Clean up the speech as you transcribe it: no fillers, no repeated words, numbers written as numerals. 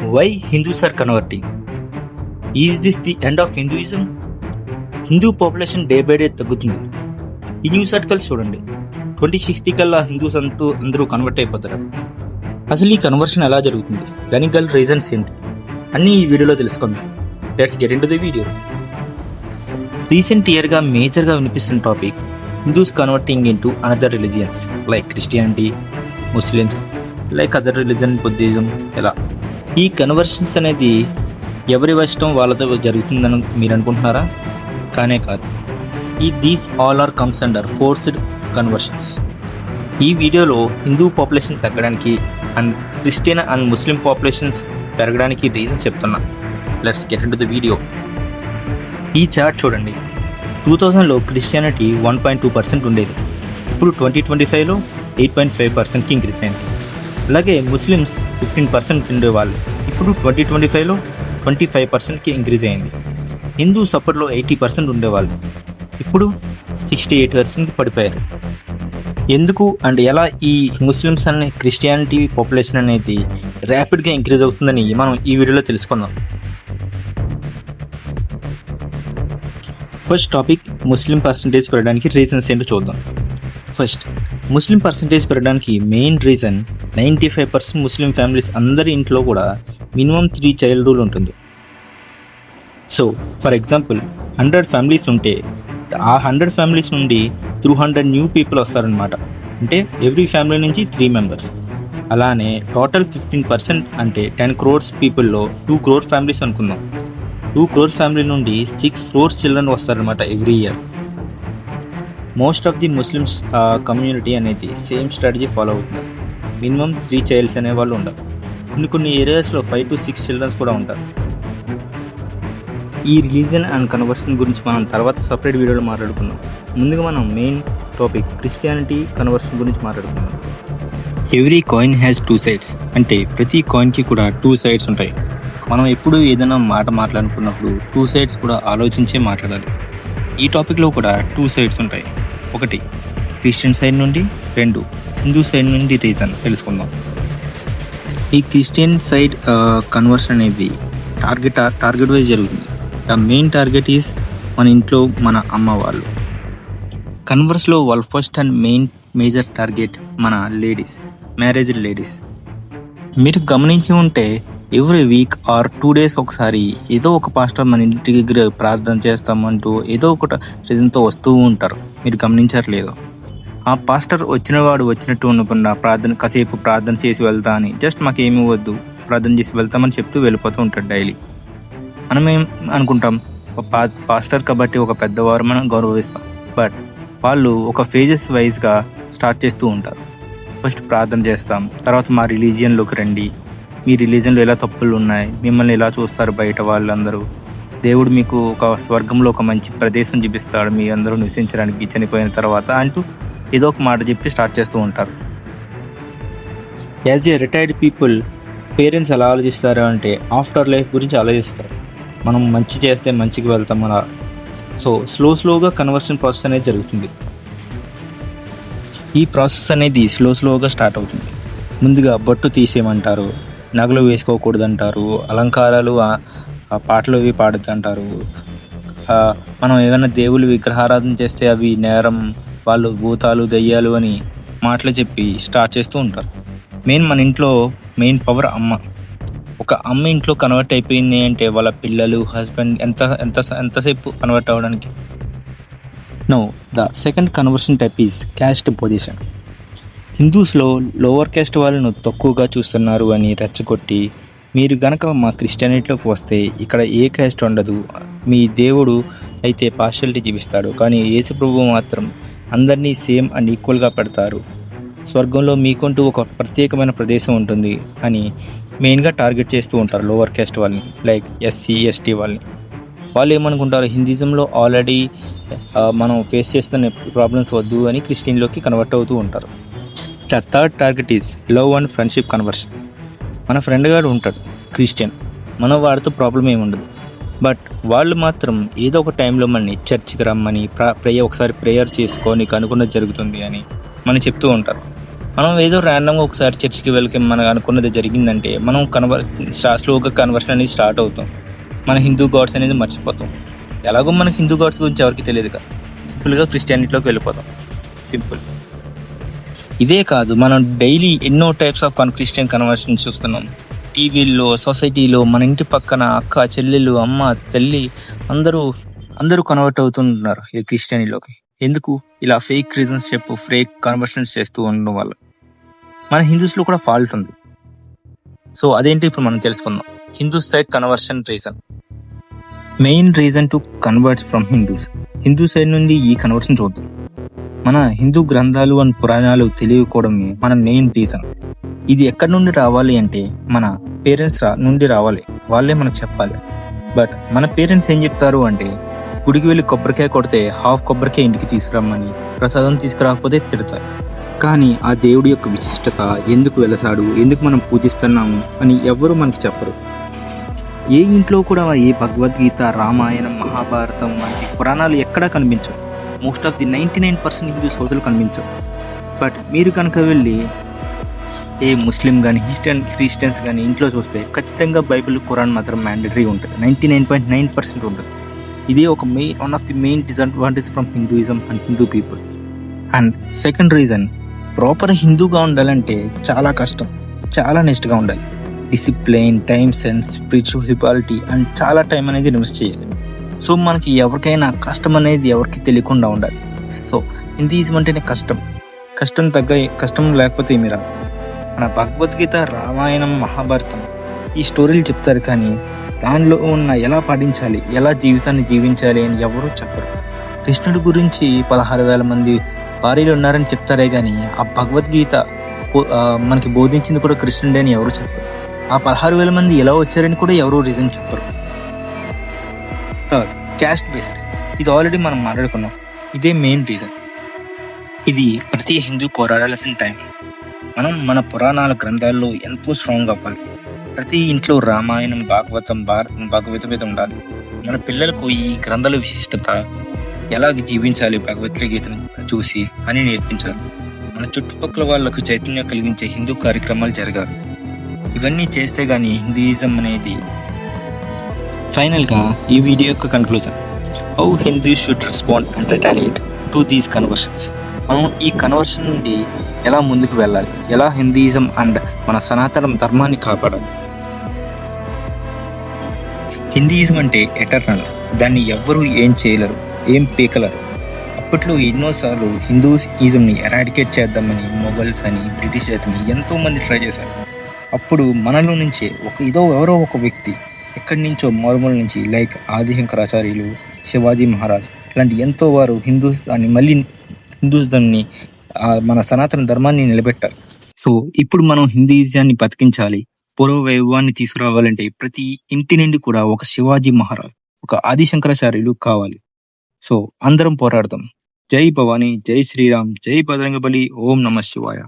Why Hindus are converting? Is this the end of Hinduism? Hindu population day by day తగ్గుతుంది. ఈ news articles చూడండి. 2060 కల్లా Hindus అందరూ convert అయిపోతారు. అసలు ఈ కన్వర్షన్ ఎలా జరుగుతుంది, దానికి గల రీజన్స్ ఏంటి అన్నీ ఈ వీడియోలో తెలుసుకుందాం. Let's get into the video. Recent ఇయర్గా మేజర్గా వినిపిస్తున్న topic Hindus converting into another religions like Christianity, Muslims, like other religion, Buddhism. ఇలా ఈ కన్వర్షన్స్ అనేది ఎవరి ఇష్టం వాళ్ళతో జరుగుతుందని మీరు అనుకుంటున్నారా? కానే కాదు. These all are comes under forced conversions. ఈ వీడియోలో హిందూ పాపులేషన్ తగ్గడానికి and Christian and Muslim populations పెరగడానికి రీజన్స్ చెప్తున్నా. Let's get into the video. ఈ చార్ట్ చూడండి. 2000లో క్రిస్టియానిటీ 1.2% ఉండేది. ఇప్పుడు 2025లో 8.5%కి ఇంక్రీజ్ అయింది. అలాగే ముస్లిమ్స్ 15% ఉండేవాళ్ళు. ఇప్పుడు 2025లో 25%కి ఇంక్రీజ్ అయింది. హిందూస్ అప్పట్లో 80% ఉండేవాళ్ళు. ఇప్పుడు 68%కి పడిపోయారు. ఎందుకు అండ్ ఎలా ఈ ముస్లిమ్స్ అనే క్రిస్టియానిటీ పాపులేషన్ అనేది ర్యాపిడ్గా ఇంక్రీజ్ అవుతుందని మనం ఈ వీడియోలో తెలుసుకుందాం. ఫస్ట్ టాపిక్, ముస్లిం పర్సంటేజ్ పెరగడానికి రీజన్స్ ఏంటో చూద్దాం. ఫస్ట్, ముస్లిం పర్సంటేజ్ పెరగడానికి మెయిన్ రీజన్ 95% ముస్లిం ఫ్యామిలీస్ అందరి ఇంట్లో కూడా మినిమం 3 చైల్డ్ రూల్ ఉంటుంది. సో ఫర్ ఎగ్జాంపుల్ 100 ఫ్యామిలీస్ ఉంటే ఆ 100 ఫ్యామిలీస్ నుండి 200 న్యూ పీపుల్ వస్తారనమాట. అంటే ఎవ్రీ ఫ్యామిలీ నుంచి 3 మెంబర్స్. అలానే టోటల్ 15% అంటే 10 crores పీపుల్లో 2 crore ఫ్యామిలీస్ అనుకుందాం. 2 crore ఫ్యామిలీ నుండి 6 crores చిల్డ్రన్ వస్తారనమాట every year. Most of the Muslims community అనేది సేమ్ స్ట్రాటజీ ఫాలో అవుతుంది. మినిమం 3 చైల్డ్స్ అనేవాళ్ళు ఉంటారు. కొన్ని ఏరియాస్లో 5 to 6 చిల్డ్రన్స్ కూడా ఉంటారు. ఈ రిలీజన్ అండ్ కన్వర్షన్ గురించి మనం తర్వాత సపరేట్ వీడియోలో మాట్లాడుకుందాం. ముందుగా మనం మెయిన్ టాపిక్ క్రిస్టియానిటీ కన్వర్షన్ గురించి మాట్లాడుకుందాం. Every coin has 2 sides. అంటే ప్రతి కాయిన్కి కూడా 2 sides ఉంటాయి. మనం ఎప్పుడు ఏదైనా మాట్లాడుకున్నప్పుడు 2 sides కూడా ఆలోచించే మాట్లాడాలి. ఈ టాపిక్లో కూడా 2 sides ఉంటాయి. ఒకటి క్రిస్టియన్ సైడ్ నుండి, 2 హిందూ సైడ్ నుండి రీజన్ తెలుసుకుందాం. ఈ క్రిస్టియన్ సైడ్ కన్వర్షన్ అనేది టార్గెట్ వైజ్ జరుగుతుంది. ద మెయిన్ టార్గెట్ ఈజ్ మన ఇంట్లో మన అమ్మ వాళ్ళు. కన్వర్స్లో వాళ్ళ ఫస్ట్ అండ్ మేజర్ టార్గెట్ మన లేడీస్, మ్యారేజ్డ్ లేడీస్. మీరు గమనించి ఉంటే ఎవ్రీ వీక్ ఆర్ 2 days ఒకసారి ఏదో ఒక పాస్టర్ మన ఇంటి దగ్గర ప్రార్థన చేస్తామంటూ ఏదో ఒక రీజన్తో వస్తూ ఉంటారు. మీరు గమనించట్లేదు? ఆ పాస్టర్ వచ్చినవాడు వచ్చినట్టు ఉండకుండా కాసేపు ప్రార్థన చేసి వెళ్తా అని, జస్ట్ మాకేమీ వద్దు ప్రార్థన చేసి వెళ్తామని చెప్తూ వెళ్ళిపోతూ ఉంటాడు డైలీ. మనం ఏం అనుకుంటాం, పాస్టర్ కాబట్టి ఒక పెద్దవారు మనం గౌరవిస్తాం. బట్ వాళ్ళు ఒక ఫేజెస్ వైజ్గా స్టార్ట్ చేస్తూ ఉంటారు. ఫస్ట్ ప్రార్థన చేస్తాం, తర్వాత మా రిలీజియన్లోకి రండి, మీ రిలీజన్లో ఎలా తప్పులు ఉన్నాయి, మిమ్మల్ని ఎలా చూస్తారు బయట వాళ్ళందరూ, దేవుడు మీకు ఒక స్వర్గంలో ఒక మంచి ప్రదేశం చూపిస్తాడు మీ అందరూ నివసించడానికి చనిపోయిన తర్వాత అంటూ ఏదో ఒక మాట చెప్పి స్టార్ట్ చేస్తూ ఉంటారు. As a retired people parents ఎలా ఆలోచిస్తారు అంటే ఆఫ్టర్ లైఫ్ గురించి ఆలోచిస్తారు. మనం మంచి చేస్తే మంచికి వెళ్తాం అలా. సో స్లోగా కన్వర్షన్ ప్రాసెస్ అనేది జరుగుతుంది. ఈ ప్రాసెస్ అనేది స్లోగా స్టార్ట్ అవుతుంది. ముందుగా బొట్టు తీసేయమంటారు, నగలు వేసుకోకూడదంటారు, అలంకారాలు పాటలు అవి పాడుతుంటారు. మనం ఏమైనా దేవుళ్ళు విగ్రహారాధన చేస్తే అవి నేరం, వాళ్ళు భూతాలు దయ్యాలు అని మాటలు చెప్పి స్టార్ట్ చేస్తూ ఉంటారు. మన ఇంట్లో మెయిన్ పవర్ అమ్మ. ఒక అమ్మ ఇంట్లో కన్వర్ట్ అయిపోయింది అంటే వాళ్ళ పిల్లలు, హస్బెండ్ ఎంతసేపు కన్వర్ట్ అవ్వడానికి. No, the second conversion type is caste position. హిందూస్లో లోవర్ క్యాస్ట్ వాళ్ళను తక్కువగా చూస్తున్నారు అని రెచ్చగొట్టి, మీరు గనక మా క్రిస్టియానిటీలోకి వస్తే ఇక్కడ ఏ క్యాస్ట్ ఉండదు, మీ దేవుడు అయితే పార్షియాలిటీ చూపిస్తాడు, కానీ యేసు ప్రభువు మాత్రం అందరినీ సేమ్ అండ్ ఈక్వల్గా పెడతారు, స్వర్గంలో మీకుంటూ ఒక ప్రత్యేకమైన ప్రదేశం ఉంటుంది అని మెయిన్గా టార్గెట్ చేస్తూ ఉంటారు లోవర్ క్యాస్ట్ వాళ్ళని, లైక్ SC ST వాళ్ళని. వాళ్ళు ఏమనుకుంటారు, హిందూయిజంలో ఆల్రెడీ మనం ఫేస్ చేస్తున్న ప్రాబ్లమ్స్ వద్దు అని క్రిస్టియన్లోకి కన్వర్ట్ అవుతూ ఉంటారు. The third target is love and friendship conversion. మన ఫ్రెండ్ గారు ఉంటాడు క్రిస్టియన్, మనం వాడితో ప్రాబ్లం ఏమి ఉండదు. బట్ వాళ్ళు మాత్రం ఏదో ఒక టైంలో మనని చర్చికి రమ్మని ఒకసారి ప్రేయర్ చేసుకో, నీకు అనుకున్నది జరుగుతుంది అని మనం చెప్తూ ఉంటారు. మనం ఏదో ర్యాండమ్గా ఒకసారి చర్చికి వెళ్ళి మనకు అనుకున్నది జరిగిందంటే మనం స్లోగా కన్వర్షన్ అనేది స్టార్ట్ అవుతాం. మన హిందూ గాడ్స్ అనేది మర్చిపోతాం. ఎలాగో మనకి హిందూ గాడ్స్ గురించి ఎవరికి తెలియదు కదా, సింపుల్గా క్రిస్టియానిటీలోకి వెళ్ళిపోతాం. సింపుల్. ఇదే కాదు, మనం డైలీ ఎన్నో టైప్స్ ఆఫ్ క్రిస్టియన్ కన్వర్షన్ చూస్తున్నాం. టీవీల్లో, సొసైటీలో, మన ఇంటి పక్కన అక్క, చెల్లెలు, అమ్మ, తల్లి అందరూ కన్వర్ట్ అవుతుంటున్నారు ఈ క్రిస్టియానిటీలోకి. ఎందుకు? ఇలా ఫేక్ రీజన్స్ ఫేక్ కన్వర్షన్స్ చేస్తూ ఉండడం వల్ల. మన హిందూస్లో కూడా ఫాల్ట్ ఉంది. సో అదేంటి ఇప్పుడు మనం తెలుసుకుందాం. Hindu side conversion reason. Main reason to convert from Hindu side నుండి ఈ కన్వర్షన్ చూద్దాం. మన హిందూ గ్రంథాలు అండ్ పురాణాలు తెలియకపోవడమే మన మెయిన్ రీజన్. ఇది ఎక్కడి నుండి రావాలి అంటే మన పేరెంట్స్ నుండి రావాలి. వాళ్ళే మనకు చెప్పాలి. బట్ మన పేరెంట్స్ ఏం చెప్తారు అంటే, గుడికి వెళ్ళి కొబ్బరికాయ కొడితే హాఫ్ కొబ్బరికాయ ఇంటికి తీసుకురమ్మని, ప్రసాదం తీసుకురాకపోతే తిడతారు. కానీ ఆ దేవుడి యొక్క విశిష్టత, ఎందుకు వెలసాడు, ఎందుకు మనం పూజిస్తున్నాము అని ఎవ్వరూ మనకి చెప్పరు. ఏ ఇంట్లో కూడా ఏ భగవద్గీత, రామాయణం, మహాభారతం వంటి పురాణాలు ఎక్కడా కనిపించవు. మోస్ట్ ఆఫ్ ది 99% హిందూ సోదరులు కనిపించవు. బట్ మీరు కనుక వెళ్ళి ఏ ముస్లిం కానీ క్రిస్టియన్స్ కానీ ఇంట్లో చూస్తే ఖచ్చితంగా బైబిల్, ఖురాన్ మాత్రం మ్యాండేటరీ ఉంటుంది. 99.9% ఉంటుంది. ఇదే ఒక one of the main disadvantage from Hinduism and Hindu people. And second reason, proper హిందూగా ఉండాలంటే చాలా కష్టం, చాలా నెస్ట్గా ఉండాలి. Discipline, time sense, spirituality and చాలా టైం అనేది ఇన్వెస్ట్ చేయాలి. సో మనకి ఎవరికైనా కష్టం అనేది ఎవరికి తెలియకుండా ఉండాలి. సో హిందూయిజం అంటేనే కష్టం లేకపోతే ఏమి రాదు. మన భగవద్గీత, రామాయణం, మహాభారతం ఈ స్టోరీలు చెప్తారు, కానీ దానిలో ఉన్న ఎలా పాటించాలి, ఎలా జీవితాన్ని జీవించాలి అని ఎవరూ చెప్పరు. కృష్ణుడి గురించి 16,000 మంది భార్యలు ఉన్నారని చెప్తారే కానీ ఆ భగవద్గీత మనకి బోధించింది కూడా కృష్ణుడే అని ఎవరు చెప్పరు. ఆ 16,000 మంది ఎలా వచ్చారని కూడా ఎవరూ రీజన్ చెప్పరు. Third, caste based. ఇది ఆల్రెడీ మనం మాట్లాడుకున్నాం. ఇదే మెయిన్ రీజన్. ఇది ప్రతి హిందూ పోరాడాల్సిన టైం. మనం మన పురాణాల గ్రంథాల్లో ఎంతో స్ట్రాంగ్ అవ్వాలి. ప్రతి ఇంట్లో రామాయణం, భాగవతం, భారతం, భగవద్గీత ఉండాలి. మన పిల్లలకు ఈ గ్రంథాల విశిష్టత, ఎలా జీవించాలి భగవద్గీతను చూసి అని నేర్పించాలి. మన చుట్టుపక్కల వాళ్లకు చైతన్యం కలిగించే హిందూ కార్యక్రమాలు జరగాలి. ఇవన్నీ చేస్తే కానీ హిందూయిజం అనేది. ఫైనల్గా ఈ వీడియో యొక్క conclusion, how Hindus should respond and retaliate to these conversions. మనం ఈ కన్వర్షన్ నుండి ఎలా ముందుకు వెళ్ళాలి, ఎలా హిందూయిజం అండ్ మన సనాతన ధర్మాన్ని కాపాడాలి. హిందూయిజం అంటే ఎటర్నల్. దాన్ని ఎవ్వరూ ఏం చేయలేరు, ఏం పీకలరు. అప్పట్లో ఎన్నోసార్లు హిందూయిజంని ఎరాడికేట్ చేద్దామని మొఘల్స్ అని, బ్రిటిష్ అని ఎంతోమంది ట్రై చేశారు. అప్పుడు మనలో నుంచే ఎవరో ఒక వ్యక్తి ఎక్కడి నుంచో మారుమూల నుంచి, లైక్ ఆదిశంకరాచార్యులు, శివాజీ మహారాజ్ ఇలాంటి ఎంతో వారు హిందూయిజంని మన సనాతన ధర్మాన్ని నిలబెట్టాలి. సో ఇప్పుడు మనం హిందూయిజాన్ని బతికించాలి, పూర్వ వైభవాన్ని తీసుకురావాలంటే ప్రతి ఇంటి నుండి కూడా ఒక శివాజీ మహారాజ్, ఒక ఆదిశంకరాచార్యులు కావాలి. సో అందరం పోరాడదాం. జై భవానీ, జై శ్రీరామ్, జై బజరంగబలి, ఓం నమః శివాయ.